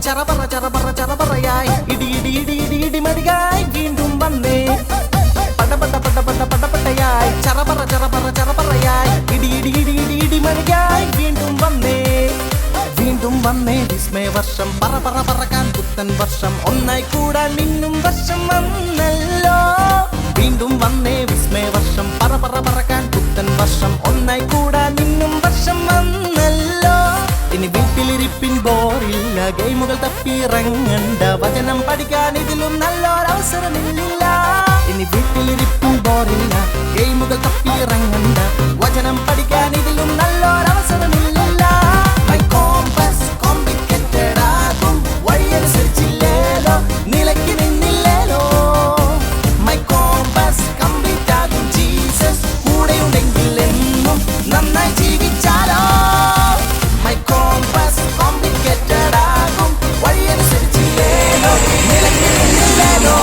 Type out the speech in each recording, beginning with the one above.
ചറപറയായി ഇടി ഇടി ഇടി ഇടി ഇടിമടിയായി വീണ്ടും വന്നേ പടപടയായി ചറപറയായി ഇടി ഇടി ഇടി ഇടി ഇടിമടിയായി വീണ്ടും വന്നേ വിസ്മയ വർഷം പറക്കാൻ പുത്തൻ വർഷം ഒന്നായി കൂടാൻ മിന്നും വർഷം വന്നല്ലോ വീണ്ടും വന്നേ വിസ്മയ വർഷം പറക്കാൻ പുത്തൻ വർഷം ഒന്നായി കൂടാൻ മിന്നും വർഷം വന്നല്ലോ ഇനി വീട്ടിലിരിപ്പിൻ ബോറില്ല ഗെയിമുകൾ തപ്പിയിറങ്ങണ്ട വചനം പഠിക്കാൻ ഇതിലും നല്ലൊരവസരമില്ല ഇനി വീട്ടിലിരിപ്പിൻ ബോറില്ല ഗെയിമുകൾ തപ്പിയിറങ്ങണ്ട വചനം പഠിക്കാൻ ഇതിലും നല്ലൊരവസരമില്ല My compass complicated ആകും വഴിയനുസരിച്ചില്ലേലോ നിലയ്ക്ക് നിന്നില്ലേലോ My compass complete ആകും ജീസസ് കൂടെയുണ്ടെങ്കിൽ എന്നും നന്നായി ജീവിച്ചാലോ My compass complicated ആകും വഴിയനുസരിച്ചില്ലേലോ നിലയ്ക്ക് നിന്നില്ലേലോ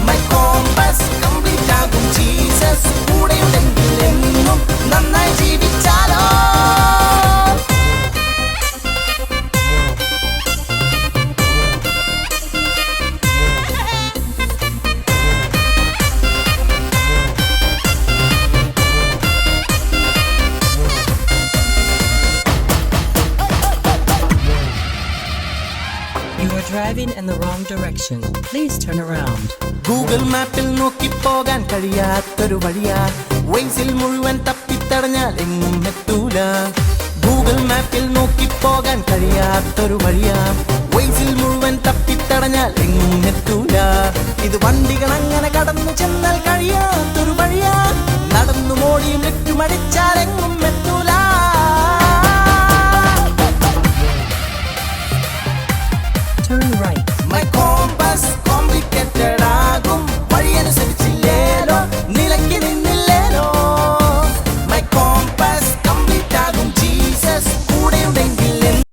My compass complete ആകും ജീസസ് കൂടെയുണ്ടെങ്കിൽ എന്നും നന്നായി ജീവിച്ചാലോ You are driving in the wrong direction. Please turn around. Google മാപ്പിൽ നോക്കി പോകാൻ കഴിയാത്തൊരു വഴിയാ വൈസിൽ മുഴുവൻ തപ്പിത്തടഞ്ഞാൽ എങ്ങും എത്തൂല ഗൂഗിൾ മാപ്പിൽ നോക്കി പോകാൻ കഴിയാത്തൊരു വഴിയാ വൈസിൽ മുഴുവൻ തപ്പിത്തടഞ്ഞാൽ എങ്ങും എത്തൂല ഇത് വണ്ടികൾ അങ്ങനെ കടന്നു ചെന്നാൽ കഴിയാത്തൊരു വഴിയാ നടന്നു മോടിയും നെറ്റുമടിച്ചാൽ എങ്ങും